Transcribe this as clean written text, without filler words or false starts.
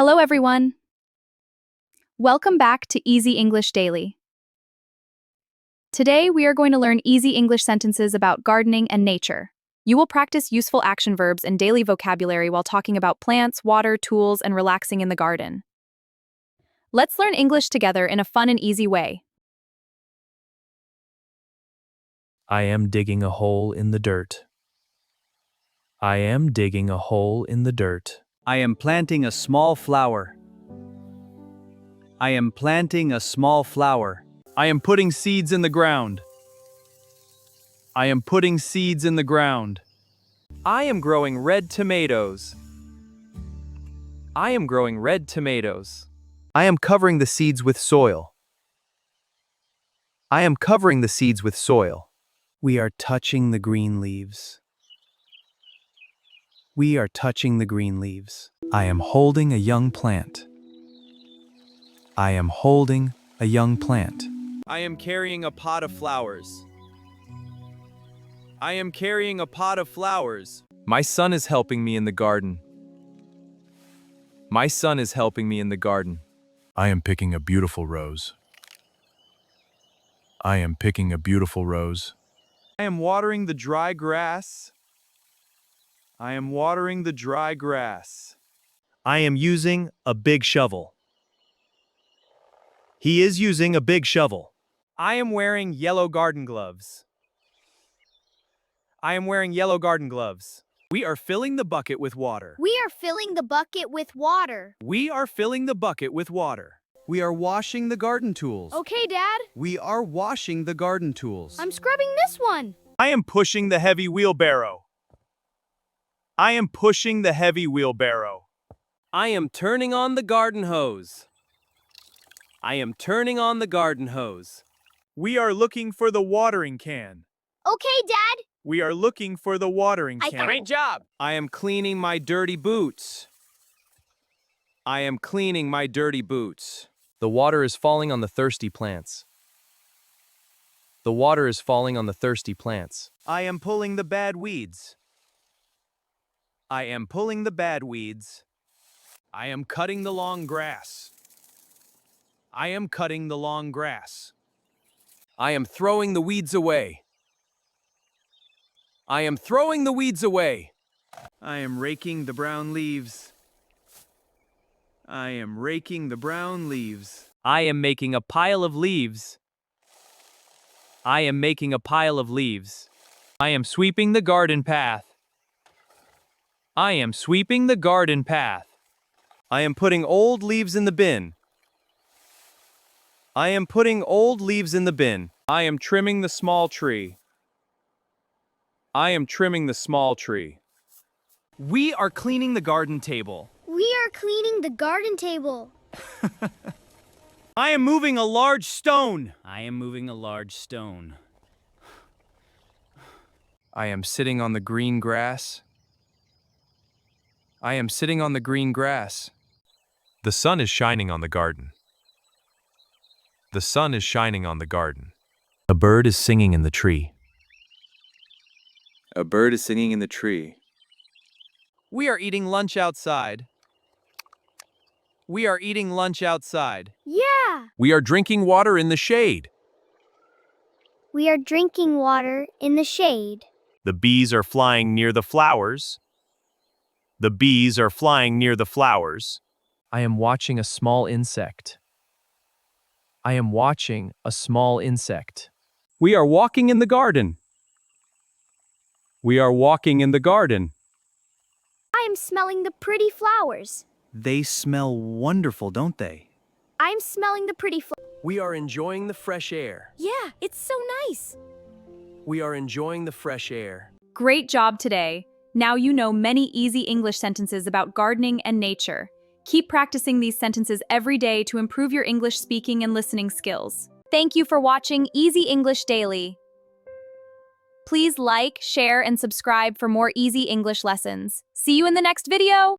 Hello, everyone. Welcome back to Easy English Daily. Today, we are going to learn easy English sentences about gardening and nature. You will practice useful action verbs and daily vocabulary while talking about plants, water, tools, and relaxing in the garden. Let's learn English together in a fun and easy way. I am digging a hole in the dirt. I am digging a hole in the dirt. I am planting a small flower. I am planting a small flower. I am putting seeds in the ground. I am putting seeds in the ground. I am growing red tomatoes. I am growing red tomatoes. I am covering the seeds with soil. I am covering the seeds with soil. We are touching the green leaves. We are touching the green leaves. I am holding a young plant. I am holding a young plant. I am carrying a pot of flowers. I am carrying a pot of flowers. My son is helping me in the garden. My son is helping me in the garden. I am picking a beautiful rose. I am picking a beautiful rose. I am watering the dry grass. I am watering the dry grass. I am using a big shovel. He is using a big shovel. I am wearing yellow garden gloves. I am wearing yellow garden gloves. We are filling the bucket with water. We are filling the bucket with water. We are filling the bucket with water. We are washing the garden tools. Okay, Dad. We are washing the garden tools. I'm scrubbing this one. I am pushing the heavy wheelbarrow. I am pushing the heavy wheelbarrow. I am turning on the garden hose. I am turning on the garden hose. We are looking for the watering can. Okay, Dad. We are looking for the watering can. Great job! I am cleaning my dirty boots. I am cleaning my dirty boots. The water is falling on the thirsty plants. The water is falling on the thirsty plants. I am pulling the bad weeds. I am pulling the bad weeds. I am cutting the long grass. I am cutting the long grass. I am throwing the weeds away. I am throwing the weeds away. I am raking the brown leaves. I am raking the brown leaves. I am making a pile of leaves. I am making a pile of leaves. I am sweeping the garden path. I am sweeping the garden path. I am putting old leaves in the bin. I am putting old leaves in the bin. I am trimming the small tree. I am trimming the small tree. We are cleaning the garden table. We are cleaning the garden table. I am moving a large stone. I am moving a large stone. I am sitting on the green grass. I am sitting on the green grass. The sun is shining on the garden. The sun is shining on the garden. A bird is singing in the tree. A bird is singing in the tree. We are eating lunch outside. We are eating lunch outside. Yeah. We are drinking water in the shade. We are drinking water in the shade. The bees are flying near the flowers. The bees are flying near the flowers. I am watching a small insect. I am watching a small insect. We are walking in the garden. We are walking in the garden. I am smelling the pretty flowers. They smell wonderful, don't they? I'm smelling the pretty flowers. We are enjoying the fresh air. Yeah, it's so nice. We are enjoying the fresh air. Great job today. Now you know many easy English sentences about gardening and nature. Keep practicing these sentences every day to improve your English speaking and listening skills. Thank you for watching Easy English Daily. Please like, share, and subscribe for more easy English lessons. See you in the next video!